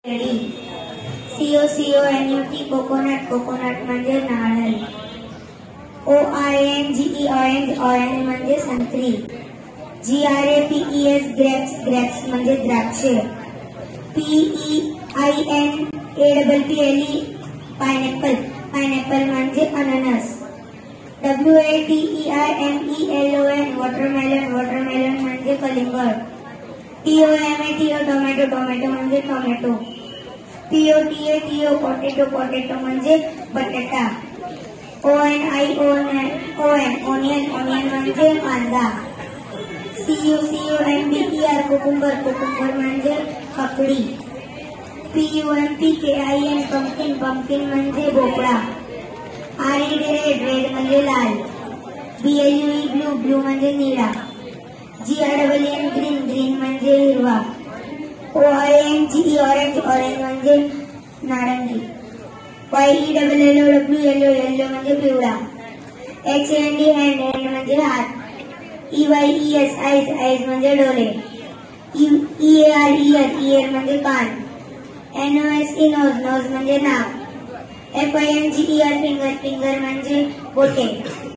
COCONUT coconut म्हणजे नारळ. ORANGE orange म्हणजे संत्री. GRAPES ग्रेप्स म्हणजे द्राक्षे. PEINAPPLE पायनॅपल म्हणजे अननस. WATERMELON वॉटरमेलन म्हणजे कलिंगड. TOMATO टोमॅटो म्हणजे टोमॅटो. पोटॅटो म्हणजे बटाटा. ONION म्हणजे कांदा. CUCUMBER कुकुंबर म्हणजे काकडी. PUMPKIN पंपकिन म्हणजे भोपळा. RED म्हणजे लाल. BLUE ब्लू म्हणजे निळा. GREEN ग्रीन म्हणजे हिरवा. ORANGE ऑरेंज म्हणजे नारंगी. YELLOW येलो म्हणजे पिवळा. HAND हँड म्हणजे हात. EYES आईज म्हणजे डोळे. EAR इयर म्हणजे कान. NOSE नोज म्हणजे नाक. FINGER फिंगर म्हणजे बोटे.